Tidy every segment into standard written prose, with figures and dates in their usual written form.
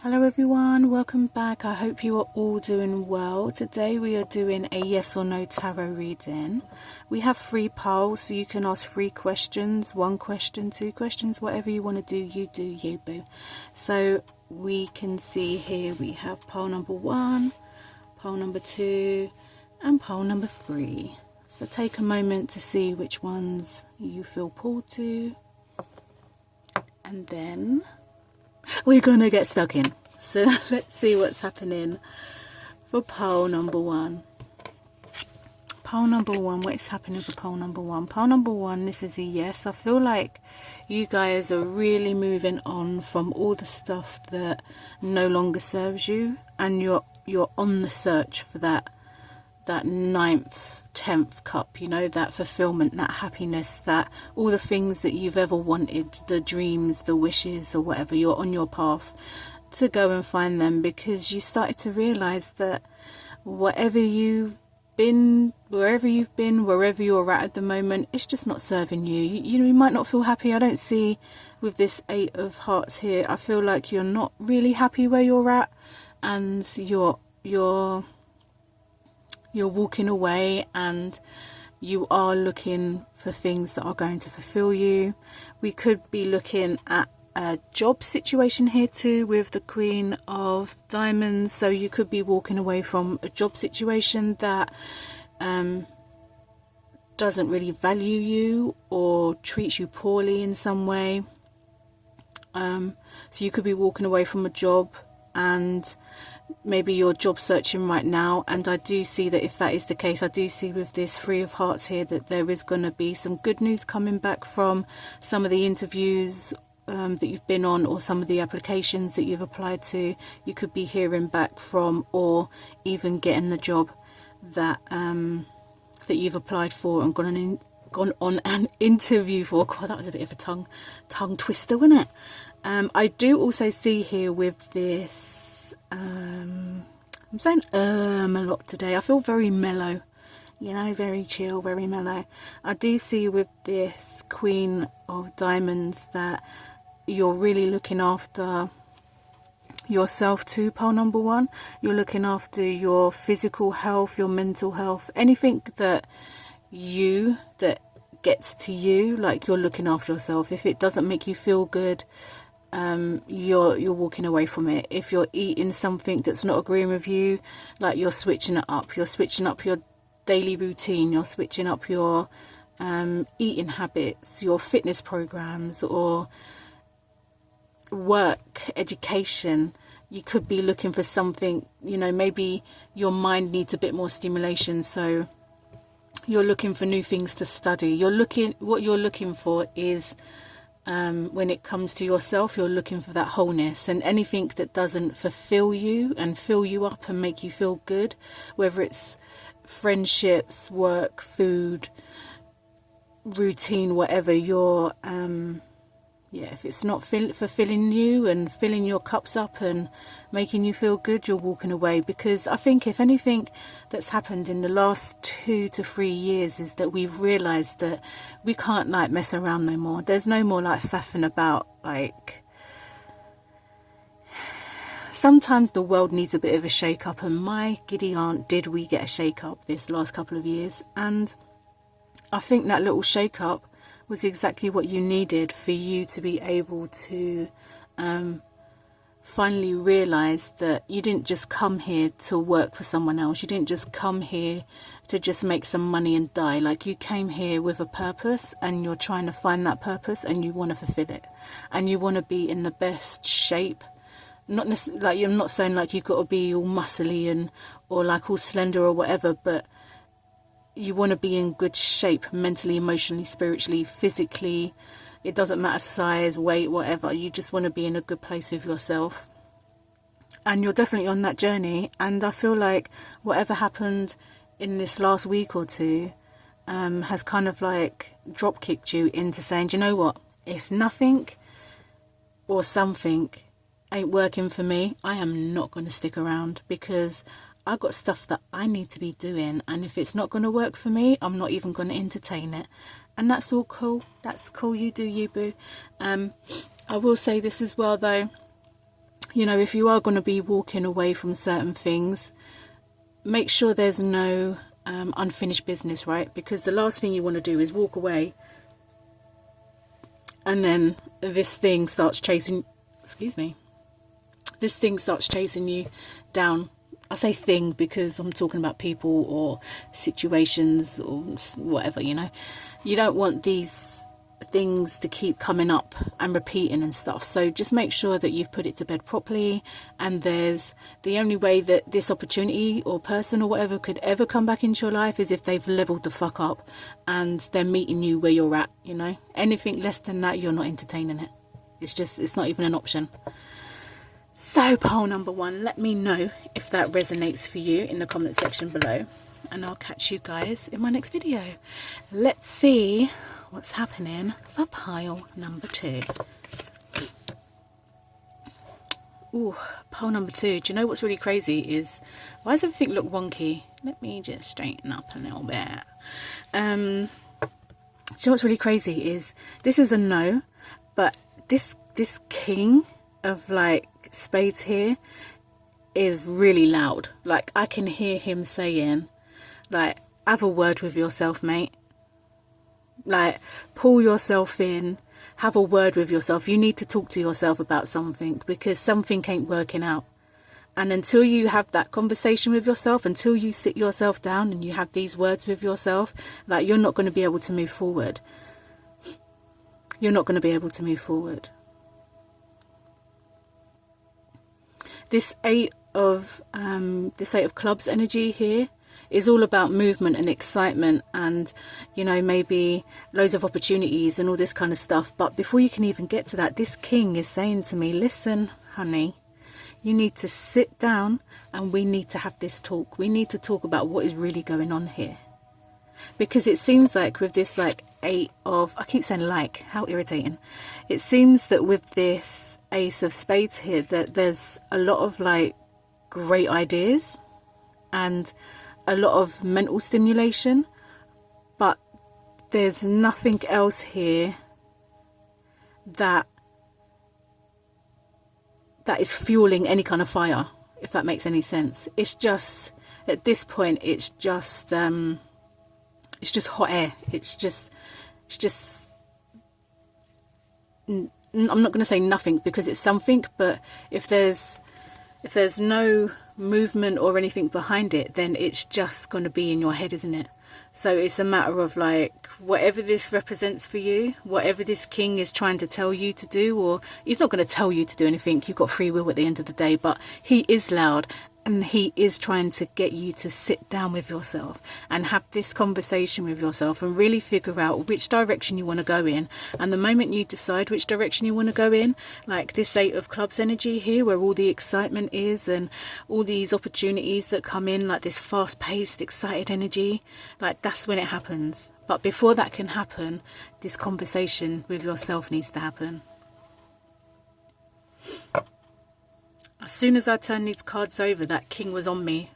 Hello everyone, welcome back. I hope you are all doing well. Today we are doing a yes or no tarot reading. We have 3 piles, so you can ask 3 questions, 1 question, 2 questions, whatever you want to do, you boo. So we can see here we have pile number 1, pile number 2 and pile number 3. So take a moment to see which ones you feel pulled to, and then we're gonna get stuck in. So let's see what's happening for pile number 1. Pile number 1, what is happening for pile number 1? Pile number 1, this is a yes. I feel like you guys are really moving on from all the stuff that no longer serves you, and you're on the search for that 9th, 10th cup, you know, that fulfillment, that happiness, that all the things that you've ever wanted, the dreams, the wishes or whatever. You're on your path to go and find them, because you started to realize that wherever you've been, wherever you're at the moment, it's just not serving you. You might not feel happy. I don't see with this 8 of hearts here, I feel like you're not really happy where you're at, and you're walking away, and you are looking for things that are going to fulfill you. We could be looking at a job situation here too with the Queen of Diamonds. So you could be walking away from a job situation that doesn't really value you or treats you poorly in some way. So you could be walking away from a job, and maybe you're job searching right now, and I do see that if that is the case, I do see with this 3 of hearts here that there is going to be some good news coming back from some of the interviews that you've been on, or some of the applications that you've applied to. You could be hearing back from, or even getting the job that that you've applied for and gone on an interview for. God, that was a bit of a tongue twister, wasn't it? I do also see here with this, I'm saying a lot today. I feel very mellow, you know, very chill, very mellow. I do see with this Queen of Diamonds that you're really looking after yourself too, pile number 1. You're looking after your physical health, your mental health, anything that gets to you. Like, you're looking after yourself. If it doesn't make you feel good, you're walking away from it. If you're eating something that's not agreeing with you, like, you're switching it up. You're switching up your daily routine. You're switching up your eating habits, your fitness programs, or work, education. You could be looking for something, you know, maybe your mind needs a bit more stimulation, so you're looking for new things to study. What you're looking for is, when it comes to yourself, you're looking for that wholeness, and anything that doesn't fulfill you and fill you up and make you feel good, whether it's friendships, work, food, routine, whatever, you're if it's not fulfilling you and filling your cups up and making you feel good, you're walking away. Because I think if anything that's happened in the last 2 to 3 years is that we've realised that we can't, like, mess around no more. There's no more, like, faffing about. Like, sometimes the world needs a bit of a shake up, and my giddy aunt, did we get a shake up this last couple of years. And I think that little shake up was exactly what you needed for you to be able to finally realise that you didn't just come here to work for someone else. You didn't just come here to just make some money and die. Like, you came here with a purpose, and you're trying to find that purpose, and you want to fulfill it, and you want to be in the best shape. Not necessarily, like, you're not saying like you've got to be all muscly or like all slender or whatever, but you want to be in good shape mentally, emotionally, spiritually, physically. It doesn't matter size, weight, whatever. You just want to be in a good place with yourself, and you're definitely on that journey. And I feel like whatever happened in this last week or 2 has kind of like drop kicked you into saying, do you know what, if nothing or something ain't working for me, I am not going to stick around, because I got stuff that I need to be doing, and if it's not going to work for me, I'm not even going to entertain it. And that's all cool. That's cool. You do you, boo. I will say this as well, though. You know, if you are going to be walking away from certain things, make sure there's no unfinished business, right? Because the last thing you want to do is walk away and then this thing starts chasing, this thing starts chasing you down. I say thing because I'm talking about people or situations or whatever, you know. You don't want these things to keep coming up and repeating and stuff. So just make sure that you've put it to bed properly, and there's the only way that this opportunity or person or whatever could ever come back into your life is if they've leveled the fuck up and they're meeting you where you're at, you know. Anything less than that, you're not entertaining it. It's not even an option. So pole number 1, let me know if that resonates for you in the comment section below, and I'll catch you guys in my next video. Let's see what's happening for pile number 2. Ooh, pile number 2. Do you know what's really crazy is, why does everything look wonky? Let me just straighten up a little bit. Do you know what's really crazy is, this is a no, but this king of like spades here is really loud. Like, I can hear him saying, like, have a word with yourself, mate. Like, pull yourself in, have a word with yourself. You need to talk to yourself about something, because something ain't working out. And until you have that conversation with yourself, until you sit yourself down and you have these words with yourself, like, you're not going to be able to move forward. You're not going to be able to move forward. This eight of clubs energy here is all about movement and excitement, and, you know, maybe loads of opportunities and all this kind of stuff. But before you can even get to that, this king is saying to me, listen, honey, you need to sit down and we need to have this talk. We need to talk about what is really going on here. Because it seems like with this like eight of, I keep saying like, how irritating. It seems that with this ace of spades here, that there's a lot of like great ideas and a lot of mental stimulation, but there's nothing else here that is fueling any kind of fire, if that makes any sense. It's just, at this point, it's just hot air. It's just I'm not going to say nothing, because it's something, but if there's no movement or anything behind it, then it's just going to be in your head, isn't it? So it's a matter of like, whatever this represents for you, whatever this king is trying to tell you to do, or he's not going to tell you to do anything, you've got free will at the end of the day, but he is loud. And he is trying to get you to sit down with yourself and have this conversation with yourself and really figure out which direction you want to go in. And the moment you decide which direction you want to go in, like this eight of clubs energy here, where all the excitement is and all these opportunities that come in, like this fast-paced, excited energy, like that's when it happens. But before that can happen, this conversation with yourself needs to happen. As soon as I turned these cards over, that king was on me.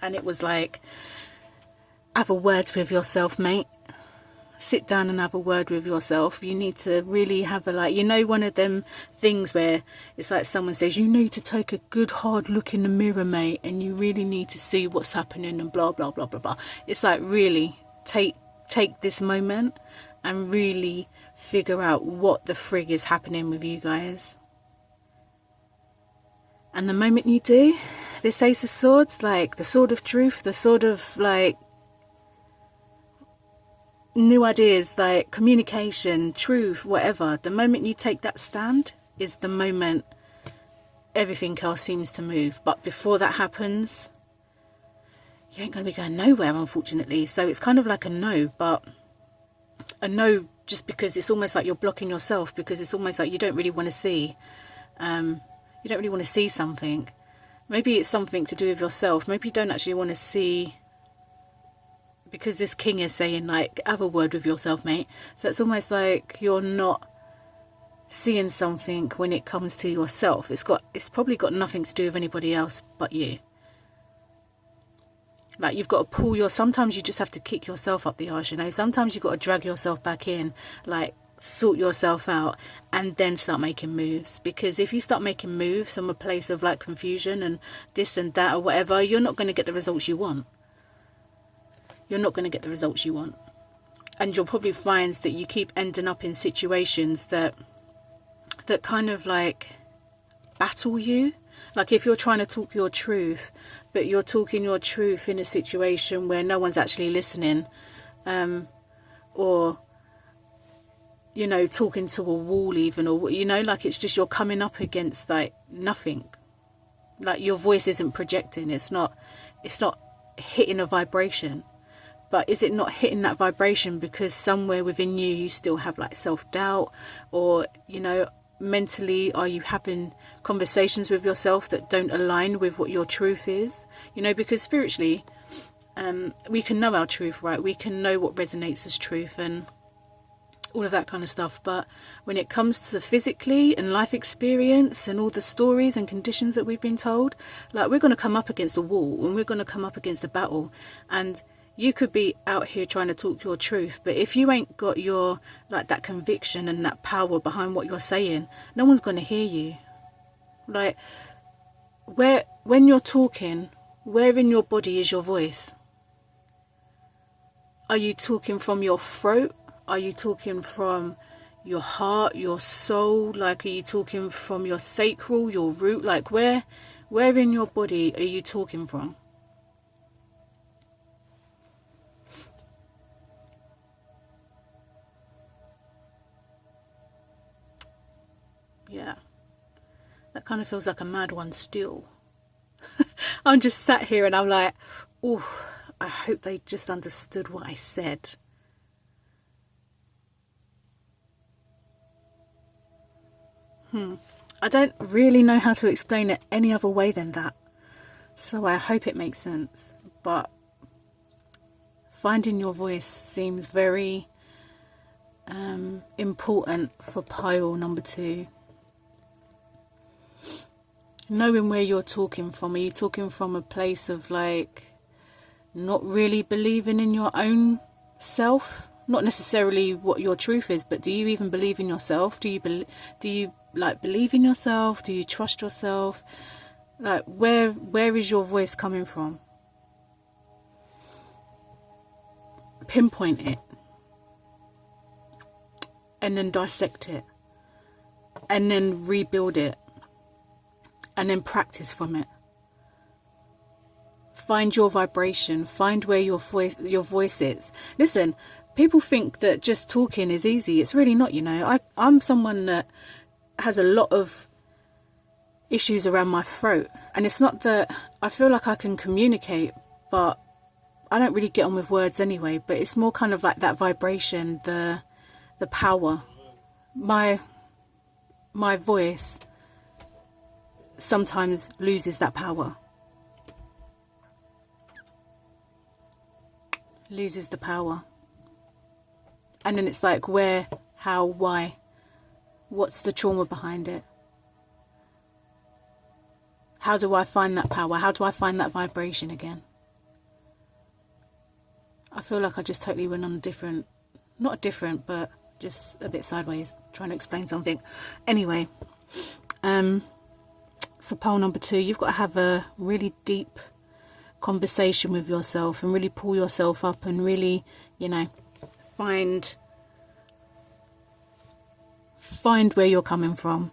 And it was like, have a word with yourself, mate. Sit down and have a word with yourself. You need to really have a, like, you know, one of them things where it's like someone says, you need to take a good hard look in the mirror, mate. And you really need to see what's happening and blah, blah, blah, blah, blah. It's like, really take this moment and really figure out what the frig is happening with you guys. And the moment you do, this ace of swords, like the sword of truth, the sword of like new ideas, like communication, truth, whatever. The moment you take that stand is the moment everything else seems to move. But before that happens, you ain't going to be going nowhere, unfortunately. So it's kind of like a no, but a no just because it's almost like you're blocking yourself, because it's almost like you don't really want to see. You don't really want to see something. Maybe it's something to do with yourself. Maybe you don't actually want to see, because this king is saying, like, have a word with yourself, mate. So it's almost like you're not seeing something when it comes to yourself. It's probably got nothing to do with anybody else but you. Like, you've got to sometimes you just have to kick yourself up the arse, you know. Sometimes you've got to drag yourself back in, like, sort yourself out and then start making moves. Because if you start making moves from a place of like confusion and this and that or whatever, you're not going to get the results you want. You're not going to get the results you want. And you'll probably find that you keep ending up in situations that kind of like battle you. Like if you're trying to talk your truth, but you're talking your truth in a situation where no one's actually listening, or, you know, talking to a wall even, or, you know, like it's just you're coming up against like nothing. Like your voice isn't projecting. It's not hitting a vibration. But is it not hitting that vibration because somewhere within you still have like self-doubt, or, you know, mentally are you having conversations with yourself that don't align with what your truth is? You know, because spiritually, we can know our truth, right? We can know what resonates as truth and all of that kind of stuff. But when it comes to physically and life experience and all the stories and conditions that we've been told, like we're going to come up against a wall and we're going to come up against a battle. And you could be out here trying to talk your truth, but if you ain't got your, like, that conviction and that power behind what you're saying, no one's going to hear you. Like, when you're talking, where in your body is your voice? Are you talking from your throat? Are you talking from your heart, your soul? Like, are you talking from your sacral, your root? Like, where in your body are you talking from? Yeah, that kind of feels like a mad one still. I'm just sat here and I'm like, oh, I hope they just understood what I said. I don't really know how to explain it any other way than that. So I hope it makes sense. But finding your voice seems very important for pile number 2. Knowing where you're talking from. Are you talking from a place of like not really believing in your own self? Not necessarily what your truth is, but do you even believe in yourself? Do you believe in yourself? Do you trust yourself? Like where is your voice coming from? Pinpoint it. And then dissect it. And then rebuild it. And then practice from it. Find your vibration. Find where your voice is. Listen, people think that just talking is easy. It's really not, you know. I'm someone that has a lot of issues around my throat. And it's not that I feel like I can communicate, but I don't really get on with words anyway. But it's more kind of like that vibration, the power. My voice sometimes loses that power. Loses the power. And then it's like where, how, why? What's the trauma behind it? How do I find that power? How do I find that vibration again? I feel like I just totally went on but just a bit sideways, trying to explain something. Anyway, so pole number 2, you've got to have a really deep conversation with yourself and really pull yourself up and really, you know, find where you're coming from.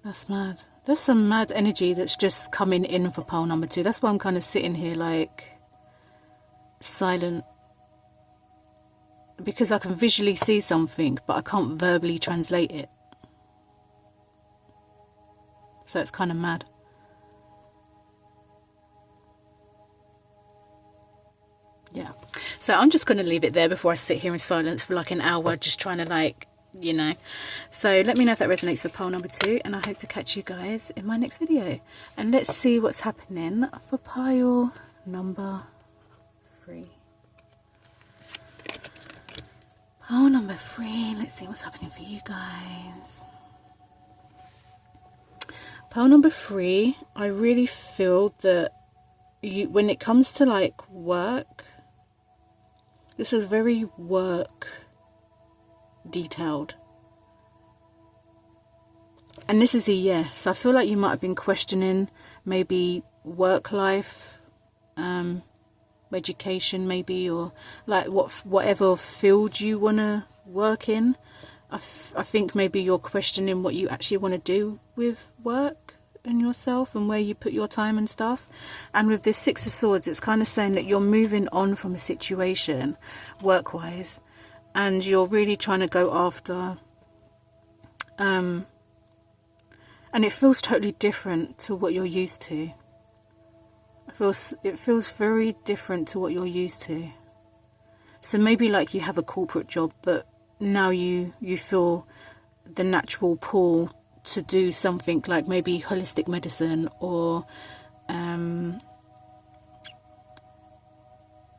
That's mad. There's some mad energy that's just coming in for pole number 2. That's why I'm kind of sitting here like silent. Because I can visually see something, but I can't verbally translate it. So it's kind of mad. Yeah. So I'm just going to leave it there before I sit here in silence for like an hour, just trying to like, you know. So let me know if that resonates with pole number 2, and I hope to catch you guys in my next video. And let's see what's happening for pile number 3. Pile number 3, let's see what's happening for you guys. Pile number 3, I really feel that when it comes to like work, this was very work detailed. And this is a yes. I feel like you might have been questioning maybe work life, education maybe, or like whatever field you want to work in. I think maybe you're questioning what you actually want to do with work and yourself and where you put your time and stuff. And with this Six of Swords, it's kind of saying that you're moving on from a situation work-wise, and you're really trying to go after and it feels totally different to what you're used to. It feels very different to what you're used to. So maybe like you have a corporate job, but now you feel the natural pull to do something like maybe holistic medicine, or I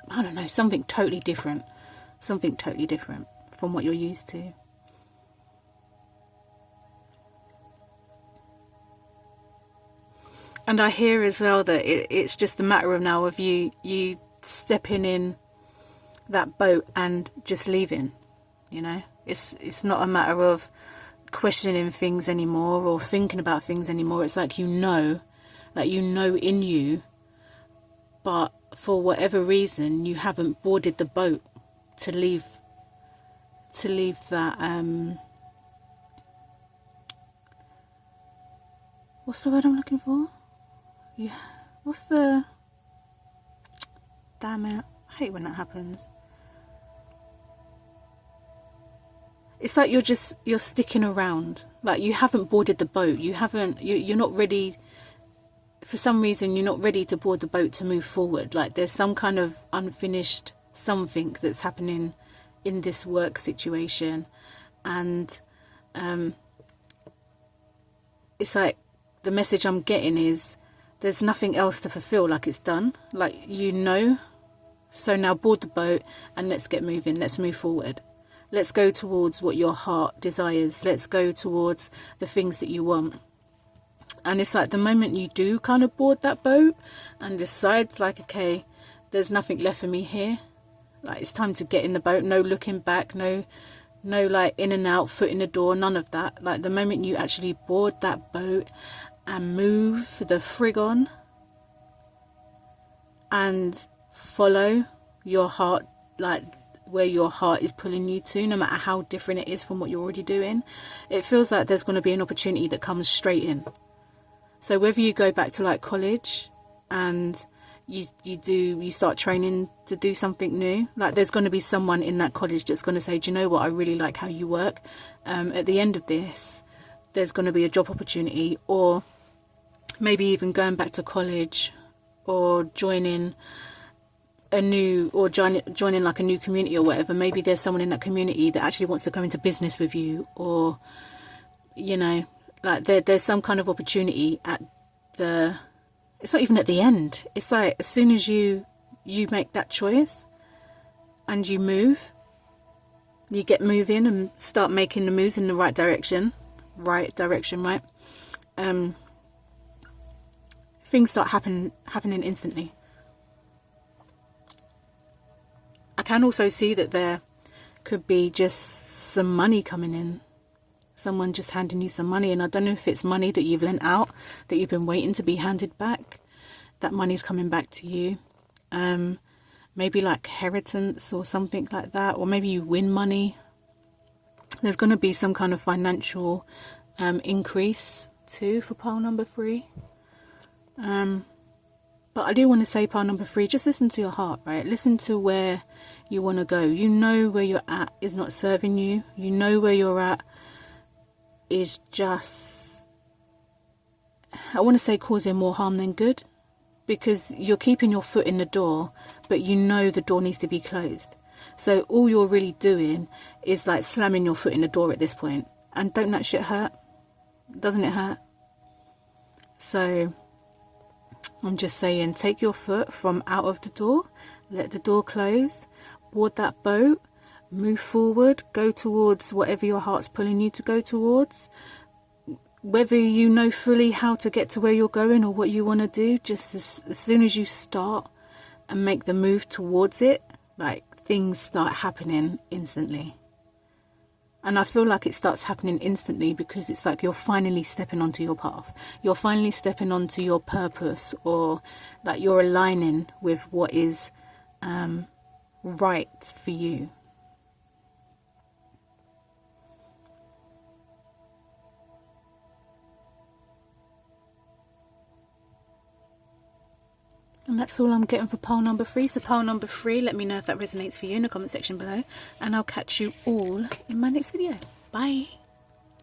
don't know, something totally different from what you're used to. And I hear as well that it's just a matter of now of you stepping in that boat and just leaving. You know, it's not a matter of questioning things anymore or thinking about things anymore. It's like you know in you, but for whatever reason you haven't boarded the boat to leave that what's the word I'm looking for? Yeah, what's the... Damn it, I hate when that happens. It's like you're sticking around. Like you haven't boarded the boat. You're not ready. For some reason, you're not ready to board the boat to move forward. Like there's some kind of unfinished something that's happening in this work situation. And it's like the message I'm getting is there's nothing else to fulfill. Like it's done. Like, so now board the boat and let's get moving. Let's move forward. Let's go towards what your heart desires. Let's go towards the things that you want. And it's like the moment you do kind of board that boat and decide like, okay, there's nothing left for me here. Like it's time to get in the boat. No looking back. No like in and out, foot in the door. None of that. Like the moment you actually board that boat and move the frig on and follow your heart, like where your heart is pulling you to, no matter how different it is from what you're already doing, it feels like there's going to be an opportunity that comes straight in. So whether you go back to like college and you start training to do something new, like there's going to be someone in that college that's going to say, do you know what, I really like how you work. At the end of this, there's going to be a job opportunity, or maybe even going back to college or joining like a new community or whatever. Maybe there's someone in that community that actually wants to go into business with you, or like there's some kind of opportunity it's not even at the end. It's like as soon as you make that choice and you move, you get moving and start making the moves in the right direction, right? Things start happening instantly. I can also see that there could be just some money coming in. Someone just handing you some money, and I don't know if it's money that you've lent out that you've been waiting to be handed back. That money's coming back to you. Maybe like inheritance or something like that, or maybe you win money. There's going to be some kind of financial increase too for pile number 3. But I do want to say, pile number 3, just listen to your heart, right? Listen to where you want to go. You know where you're at is not serving you. You know where you're at is just, I want to say, causing more harm than good, because you're keeping your foot in the door, but you know the door needs to be closed. So all you're really doing is like slamming your foot in the door at this point. And don't that shit hurt? Doesn't it hurt? So I'm just saying, take your foot from out of the door, let the door close, board that boat, move forward, go towards whatever your heart's pulling you to go towards. whether you know fully how to get to where you're going or what you want to do, just as soon as you start and make the move towards it, like, things start happening instantly. And I feel like it starts happening instantly because it's like you're finally stepping onto your path. You're finally stepping onto your purpose, or like you're aligning with what is right for you. And that's all I'm getting for pole number 3. So pole number 3, let me know if that resonates for you in the comment section below. And I'll catch you all in my next video. Bye.